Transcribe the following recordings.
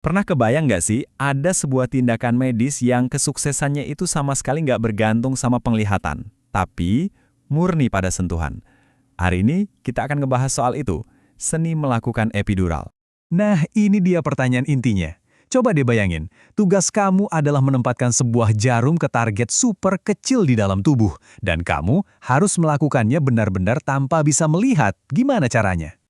Pernah kebayang nggak sih, ada sebuah tindakan medis yang kesuksesannya itu sama sekali nggak bergantung sama penglihatan, tapi murni pada sentuhan. Hari ini kita akan ngebahas soal itu, seni melakukan epidural. Nah, ini dia pertanyaan intinya. Coba deh bayangin, tugas kamu adalah menempatkan sebuah jarum ke target super kecil di dalam tubuh, dan kamu harus melakukannya benar-benar tanpa bisa melihat. Gimana caranya?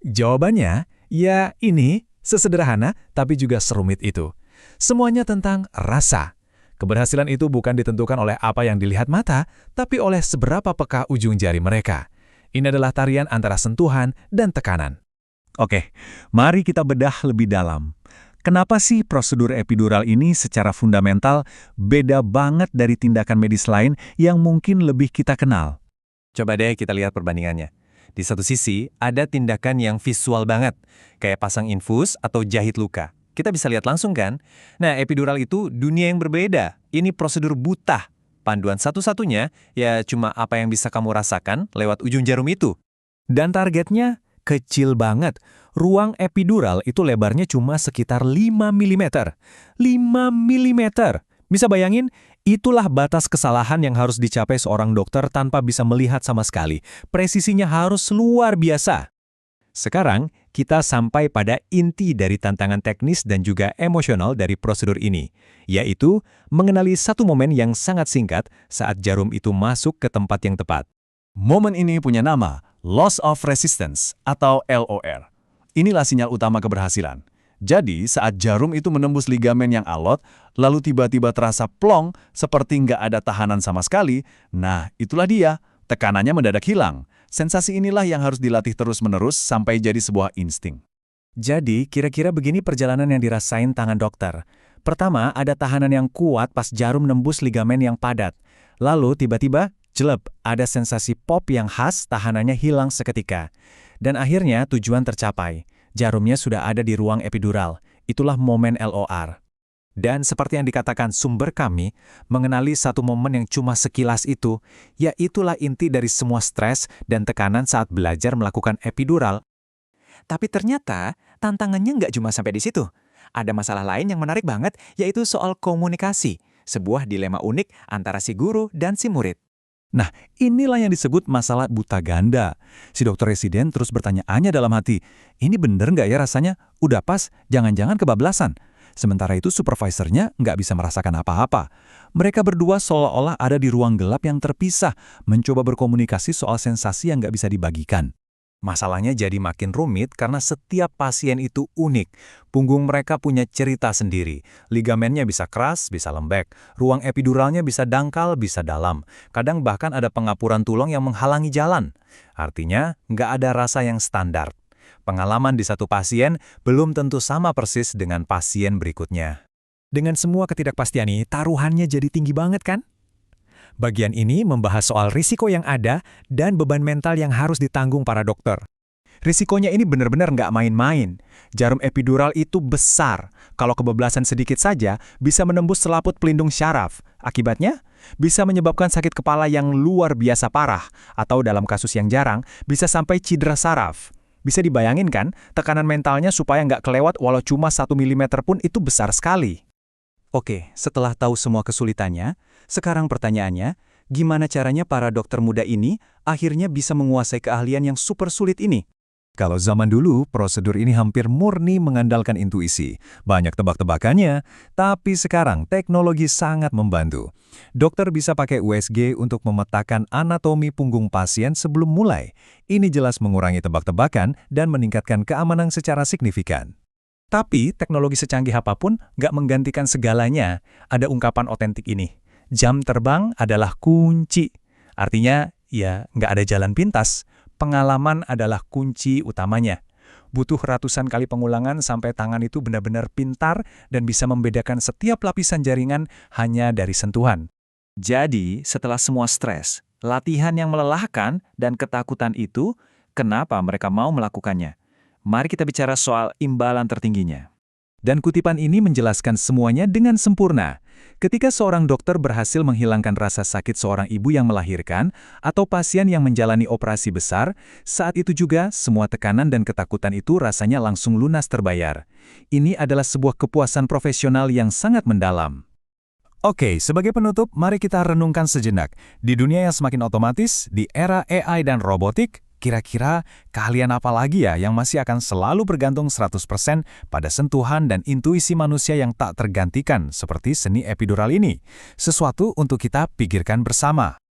Jawabannya, ya ini, sesederhana tapi juga serumit itu. Semuanya tentang rasa. Keberhasilan itu bukan ditentukan oleh apa yang dilihat mata, tapi oleh seberapa peka ujung jari mereka. Ini adalah tarian antara sentuhan dan tekanan. Oke, mari kita bedah lebih dalam. Kenapa sih prosedur epidural ini secara fundamental beda banget dari tindakan medis lain yang mungkin lebih kita kenal? Coba deh kita lihat perbandingannya. Di satu sisi, ada tindakan yang visual banget, kayak pasang infus atau jahit luka. Kita bisa lihat langsung kan? Nah, epidural itu dunia yang berbeda. Ini prosedur buta. Panduan satu-satunya, ya cuma apa yang bisa kamu rasakan lewat ujung jarum itu. Dan targetnya kecil banget. Ruang epidural itu lebarnya cuma sekitar 5 mm. 5 mm. Bisa bayangin, itulah batas kesalahan yang harus dicapai seorang dokter tanpa bisa melihat sama sekali. Presisinya harus luar biasa. Sekarang, kita sampai pada inti dari tantangan teknis dan juga emosional dari prosedur ini, yaitu mengenali satu momen yang sangat singkat saat jarum itu masuk ke tempat yang tepat. Momen ini punya nama, loss of resistance atau LOR. Inilah sinyal utama keberhasilan. Jadi, saat jarum itu menembus ligamen yang alot, lalu tiba-tiba terasa plong seperti nggak ada tahanan sama sekali, nah itulah dia, tekanannya mendadak hilang. Sensasi inilah yang harus dilatih terus-menerus sampai jadi sebuah insting. Jadi, kira-kira begini perjalanan yang dirasain tangan dokter. Pertama, ada tahanan yang kuat pas jarum nembus ligamen yang padat. Lalu, tiba-tiba, jelep, ada sensasi pop yang khas, tahanannya hilang seketika. Dan akhirnya tujuan tercapai. Jarumnya sudah ada di ruang epidural. Itulah momen LOR. Dan seperti yang dikatakan sumber kami, mengenali satu momen yang cuma sekilas itu, ya itulah inti dari semua stres dan tekanan saat belajar melakukan epidural. Tapi ternyata, tantangannya nggak cuma sampai di situ. Ada masalah lain yang menarik banget, yaitu soal komunikasi. Sebuah dilema unik antara si guru dan si murid. Nah, inilah yang disebut masalah buta ganda. Si dokter residen terus bertanya-tanya dalam hati, ini bener nggak ya rasanya? Udah pas, jangan-jangan kebablasan. Sementara itu supervisornya nggak bisa merasakan apa-apa. Mereka berdua seolah-olah ada di ruang gelap yang terpisah, mencoba berkomunikasi soal sensasi yang nggak bisa dibagikan. Masalahnya jadi makin rumit karena setiap pasien itu unik. Punggung mereka punya cerita sendiri. Ligamennya bisa keras, bisa lembek. Ruang epiduralnya bisa dangkal, bisa dalam. Kadang bahkan ada pengapuran tulang yang menghalangi jalan. Artinya, nggak ada rasa yang standar. Pengalaman di satu pasien belum tentu sama persis dengan pasien berikutnya. Dengan semua ketidakpastian ini, taruhannya jadi tinggi banget kan? Bagian ini membahas soal risiko yang ada dan beban mental yang harus ditanggung para dokter. Risikonya ini benar-benar nggak main-main. Jarum epidural itu besar. Kalau kebablasan sedikit saja, bisa menembus selaput pelindung syaraf. Akibatnya, bisa menyebabkan sakit kepala yang luar biasa parah, atau dalam kasus yang jarang, bisa sampai cedera saraf. Bisa dibayangin kan, tekanan mentalnya supaya nggak kelewat walau cuma 1 mm pun itu besar sekali. Oke, setelah tahu semua kesulitannya, sekarang pertanyaannya, gimana caranya para dokter muda ini akhirnya bisa menguasai keahlian yang super sulit ini? Kalau zaman dulu, prosedur ini hampir murni mengandalkan intuisi. Banyak tebak-tebakannya, tapi sekarang teknologi sangat membantu. Dokter bisa pakai USG untuk memetakan anatomi punggung pasien sebelum mulai. Ini jelas mengurangi tebak-tebakan dan meningkatkan keamanan secara signifikan. Tapi teknologi secanggih apapun nggak menggantikan segalanya. Ada ungkapan otentik ini. Jam terbang adalah kunci. Artinya, ya nggak ada jalan pintas. Pengalaman adalah kunci utamanya. Butuh ratusan kali pengulangan sampai tangan itu benar-benar pintar dan bisa membedakan setiap lapisan jaringan hanya dari sentuhan. Jadi, setelah semua stres, latihan yang melelahkan, dan ketakutan itu, kenapa mereka mau melakukannya? Mari kita bicara soal imbalan tertingginya. Dan kutipan ini menjelaskan semuanya dengan sempurna. Ketika seorang dokter berhasil menghilangkan rasa sakit seorang ibu yang melahirkan atau pasien yang menjalani operasi besar, saat itu juga semua tekanan dan ketakutan itu rasanya langsung lunas terbayar. Ini adalah sebuah kepuasan profesional yang sangat mendalam. Oke, sebagai penutup, mari kita renungkan sejenak. Di dunia yang semakin otomatis, di era AI dan robotik, kira-kira keahlian apa lagi ya yang masih akan selalu bergantung 100% pada sentuhan dan intuisi manusia yang tak tergantikan seperti seni epidural ini? Sesuatu untuk kita pikirkan bersama.